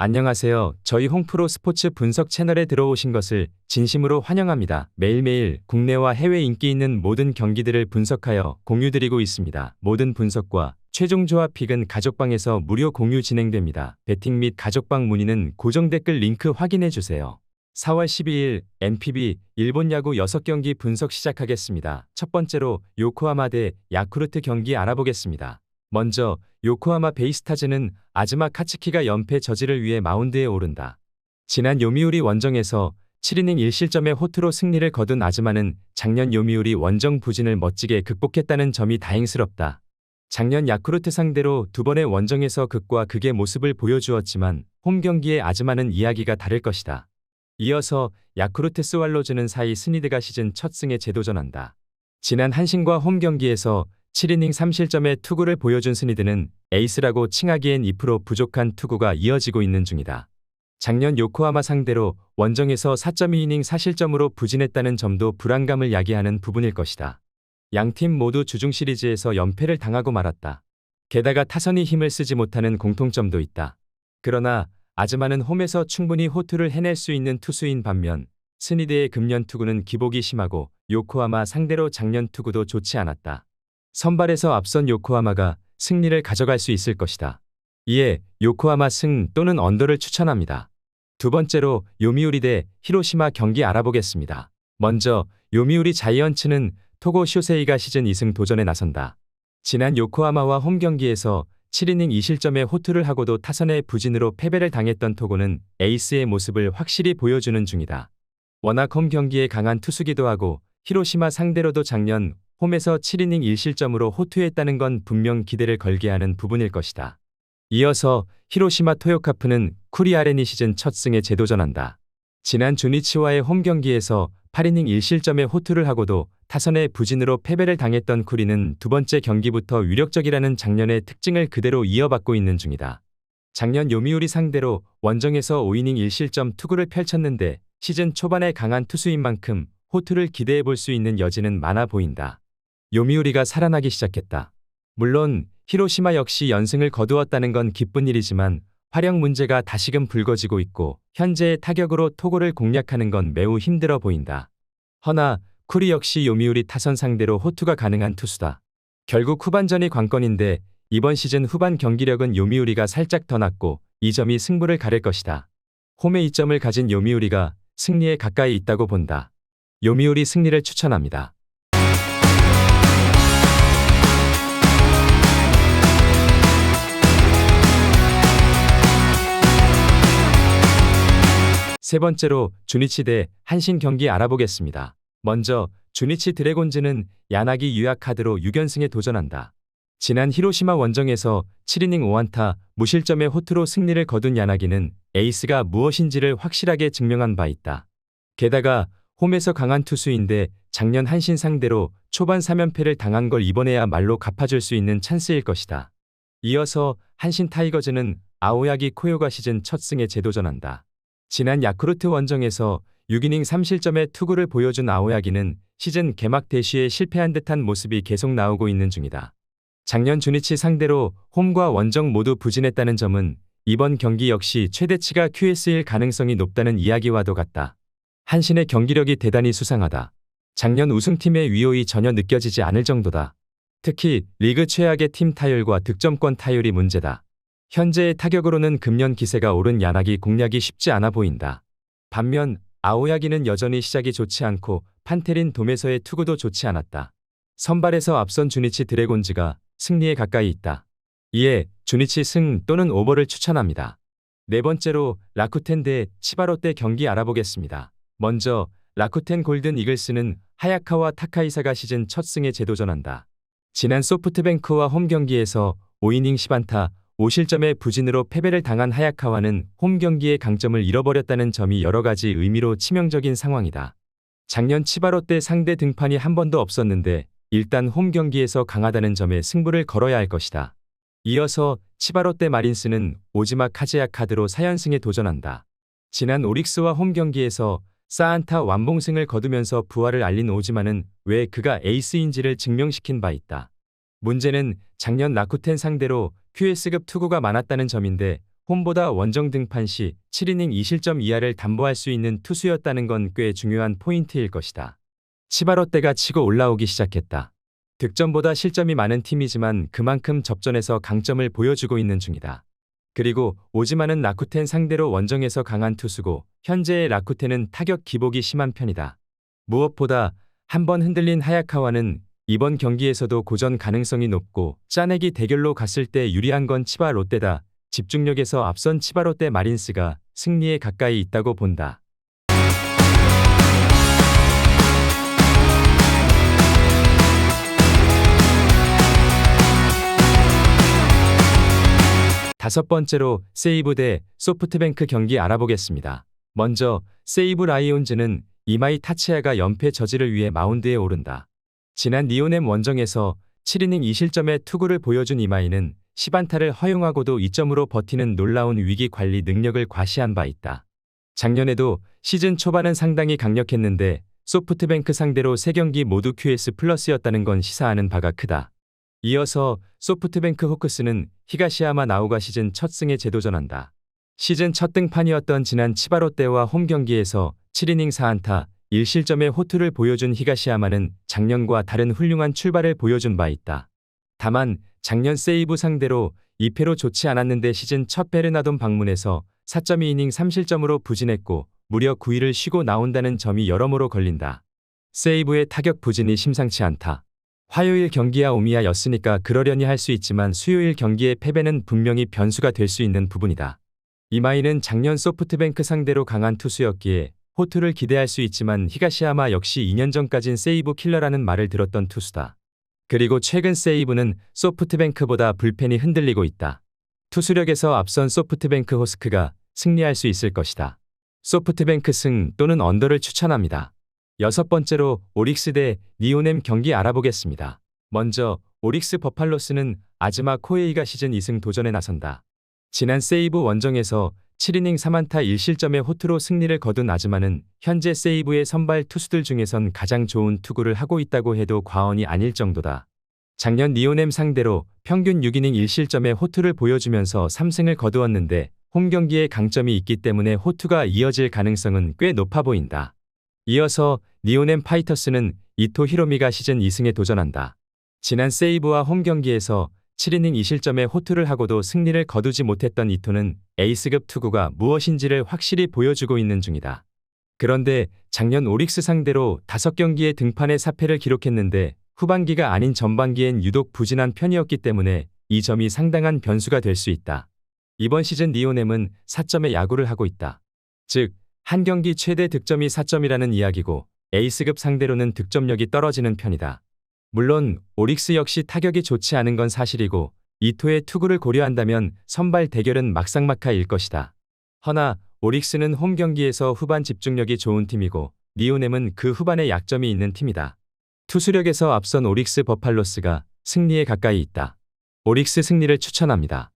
안녕하세요. 저희 홍프로 스포츠 분석 채널에 들어오신 것을 진심으로 환영합니다. 매일매일 국내와 해외 인기 있는 모든 경기들을 분석하여 공유드리고 있습니다. 모든 분석과 최종 조합 픽은 가족방에서 무료 공유 진행됩니다. 배팅 및 가족방 문의는 고정 댓글 링크 확인해주세요. 4월 12일 NPB 일본 야구 6경기 분석 시작하겠습니다. 첫 번째로 요코하마 대 야쿠르트 경기 알아보겠습니다. 먼저 요코하마 베이스타즈는 아즈마 카츠키가 연패 저지를 위해 마운드에 오른다. 지난 요미우리 원정에서 7이닝 1실점의 호투로 승리를 거둔 아즈마는 작년 요미우리 원정 부진을 멋지게 극복했다는 점이 다행스럽다. 작년 야쿠르트 상대로 두 번의 원정에서 극과 극의 모습을 보여주었지만 홈 경기의 아즈마는 이야기가 다를 것이다. 이어서 야쿠르트 스왈로즈는 사이 스니드가 시즌 첫 승에 재도전한다. 지난 한신과 홈 경기에서 7이닝 3실점의 투구를 보여준 스니드는 에이스라고 칭하기엔 2% 부족한 투구가 이어지고 있는 중이다. 작년 요코하마 상대로 원정에서 4.2이닝 4실점으로 부진했다는 점도 불안감을 야기하는 부분일 것이다. 양팀 모두 주중 시리즈에서 연패를 당하고 말았다. 게다가 타선이 힘을 쓰지 못하는 공통점도 있다. 그러나 아즈마는 홈에서 충분히 호투를 해낼 수 있는 투수인 반면 스니드의 금년 투구는 기복이 심하고 요코하마 상대로 작년 투구도 좋지 않았다. 선발에서 앞선 요코하마가 승리를 가져갈 수 있을 것이다. 이에 요코하마 승 또는 언더를 추천합니다. 두 번째로 요미우리 대 히로시마 경기 알아보겠습니다. 먼저 요미우리 자이언츠는 토고 쇼세이가 시즌 2승 도전에 나선다. 지난 요코하마와 홈 경기에서 7이닝 2실점의 호투를 하고도 타선의 부진으로 패배를 당했던 토고는 에이스의 모습을 확실히 보여주는 중이다. 워낙 홈 경기에 강한 투수기도 하고 히로시마 상대로도 작년 홈에서 7이닝 1실점으로 호투했다는 건 분명 기대를 걸게 하는 부분일 것이다. 이어서 히로시마 토요카프는 쿠리아렌이 시즌 첫 승에 재도전한다. 지난 주니치와의 홈 경기에서 8이닝 1실점의 호투를 하고도 타선의 부진으로 패배를 당했던 쿠리는 두 번째 경기부터 위력적이라는 작년의 특징을 그대로 이어받고 있는 중이다. 작년 요미우리 상대로 원정에서 5이닝 1실점 투구를 펼쳤는데 시즌 초반에 강한 투수인 만큼 호투를 기대해 볼 수 있는 여지는 많아 보인다. 요미우리가 살아나기 시작했다. 물론 히로시마 역시 연승을 거두었다는 건 기쁜 일이지만 화력 문제가 다시금 불거지고 있고 현재의 타격으로 토고를 공략하는 건 매우 힘들어 보인다. 허나 쿠리 역시 요미우리 타선 상대로 호투가 가능한 투수다. 결국 후반전이 관건인데 이번 시즌 후반 경기력은 요미우리가 살짝 더 낮고 이 점이 승부를 가릴 것이다. 홈의 이점을 가진 요미우리가 승리에 가까이 있다고 본다. 요미우리 승리를 추천합니다. 세 번째로 주니치 대 한신 경기 알아보겠습니다. 먼저 주니치 드래곤즈는 야나기 유약 카드로 6연승에 도전한다. 지난 히로시마 원정에서 7이닝 5안타 무실점의 호투로 승리를 거둔 야나기는 에이스가 무엇인지를 확실하게 증명한 바 있다. 게다가 홈에서 강한 투수인데 작년 한신 상대로 초반 3연패를 당한 걸 이번에야말로 갚아줄 수 있는 찬스일 것이다. 이어서 한신 타이거즈는 아오야기 코요가 시즌 첫 승에 재도전한다. 지난 야쿠르트 원정에서 6이닝 3실점의 투구를 보여준 아오야기는 시즌 개막 대시에 실패한 듯한 모습이 계속 나오고 있는 중이다. 작년 주니치 상대로 홈과 원정 모두 부진했다는 점은 이번 경기 역시 최대치가 QS일 가능성이 높다는 이야기와도 같다. 한신의 경기력이 대단히 수상하다. 작년 우승팀의 위호이 전혀 느껴지지 않을 정도다. 특히 리그 최악의 팀 타율과 득점권 타율이 문제다. 현재의 타격으로는 금년 기세가 오른 야나기 공략이 쉽지 않아 보인다. 반면 아오야기는 여전히 시작이 좋지 않고 판테린 돔에서의 투구도 좋지 않았다. 선발에서 앞선 주니치 드래곤즈가 승리에 가까이 있다. 이에 주니치 승 또는 오버를 추천합니다. 네 번째로 라쿠텐 대 치바롯데 경기 알아보겠습니다. 먼저 라쿠텐 골든 이글스는 하야카와 타카이사가 시즌 첫 승에 재도전한다. 지난 소프트뱅크와 홈 경기에서 5이닝 10안타 5실점의 부진으로 패배를 당한 하야카와는 홈 경기의 강점을 잃어버렸다는 점이 여러 가지 의미로 치명적인 상황이다. 작년 치바롯데 상대 등판이 한 번도 없었는데 일단 홈 경기에서 강하다는 점에 승부를 걸어야 할 것이다. 이어서 치바롯데 마린스는 오지마 카즈야 카드로 4연승에 도전한다. 지난 오릭스와 홈 경기에서 4안타 완봉승을 거두면서 부활을 알린 오지마는 왜 그가 에이스인지를 증명시킨 바 있다. 문제는 작년 라쿠텐 상대로 QS급 투구가 많았다는 점인데 홈보다 원정 등판 시 7이닝 2실점 이하를 담보할 수 있는 투수였다는 건 꽤 중요한 포인트일 것이다. 치바롯데가 치고 올라오기 시작했다. 득점보다 실점이 많은 팀이지만 그만큼 접전에서 강점을 보여주고 있는 중이다. 그리고 오지마는 라쿠텐 상대로 원정에서 강한 투수고 현재의 라쿠텐은 타격 기복이 심한 편이다. 무엇보다 한번 흔들린 하야카와는 이번 경기에서도 고전 가능성이 높고 짜내기 대결로 갔을 때 유리한 건 치바 롯데다. 집중력에서 앞선 치바 롯데 마린스가 승리에 가까이 있다고 본다. 다섯 번째로 세이브 대 소프트뱅크 경기 알아보겠습니다. 먼저 세이브 라이온즈는 이마이 타치야가 연패 저지를 위해 마운드에 오른다. 지난 리오넴 원정에서 7이닝 2실점의 투구를 보여준 이마이는 10안타를 허용하고도 2점으로 버티는 놀라운 위기 관리 능력을 과시한 바 있다. 작년에도 시즌 초반은 상당히 강력했는데 소프트뱅크 상대로 3경기 모두 QS+였다는 건 시사하는 바가 크다. 이어서 소프트뱅크 호크스는 히가시야마 나우가 시즌 첫 승에 재도전한다. 시즌 첫 등판이었던 지난 치바롯데와 홈 경기에서 7이닝 4안타 1실점의 호투를 보여준 히가시야마는 작년과 다른 훌륭한 출발을 보여준 바 있다. 다만 작년 세이브 상대로 2패로 좋지 않았는데 시즌 첫 베르나돈 방문에서 4.2이닝 3실점으로 부진했고 무려 9일을 쉬고 나온다는 점이 여러모로 걸린다. 세이브의 타격 부진이 심상치 않다. 화요일 경기야 오미야였으니까 그러려니 할 수 있지만 수요일 경기의 패배는 분명히 변수가 될 수 있는 부분이다. 이마이는 작년 소프트뱅크 상대로 강한 투수였기에 호투를 기대할 수 있지만 히가시야마 역시 2년 전까진 세이브 킬러라는 말을 들었던 투수다. 그리고 최근 세이브는 소프트뱅크보다 불펜이 흔들리고 있다. 투수력에서 앞선 소프트뱅크 호스크가 승리할 수 있을 것이다. 소프트뱅크 승 또는 언더를 추천합니다. 여섯 번째로 오릭스 대 리오넴 경기 알아보겠습니다. 먼저 오릭스 버팔로스는 아즈마 코에이가 시즌 2승 도전에 나선다. 지난 세이브 원정에서 7이닝 3안타 1실점의 호투로 승리를 거둔 아즈마는 현재 세이브의 선발 투수들 중에선 가장 좋은 투구를 하고 있다고 해도 과언이 아닐 정도다. 작년 리오넴 상대로 평균 6이닝 1실점의 호투를 보여주면서 3승을 거두었는데 홈 경기에 강점이 있기 때문에 호투가 이어질 가능성은 꽤 높아 보인다. 이어서 리오넴 파이터스는 이토 히로미가 시즌 2승에 도전한다. 지난 세이브와 홈 경기에서 7이닝 2실점의 호투를 하고도 승리를 거두지 못했던 이토는 에이스급 투구가 무엇인지를 확실히 보여주고 있는 중이다. 그런데 작년 오릭스 상대로 5경기의 등판에 4패를 기록했는데 후반기가 아닌 전반기엔 유독 부진한 편이었기 때문에 이 점이 상당한 변수가 될 수 있다. 이번 시즌 리오넴은 4점의 야구를 하고 있다. 즉, 한 경기 최대 득점이 4점이라는 이야기고 에이스급 상대로는 득점력이 떨어지는 편이다. 물론 오릭스 역시 타격이 좋지 않은 건 사실이고 이토의 투구를 고려한다면 선발 대결은 막상막하일 것이다. 허나 오릭스는 홈 경기에서 후반 집중력이 좋은 팀이고 리오넴은 그 후반에 약점이 있는 팀이다. 투수력에서 앞선 오릭스 버팔로스가 승리에 가까이 있다. 오릭스 승리를 추천합니다.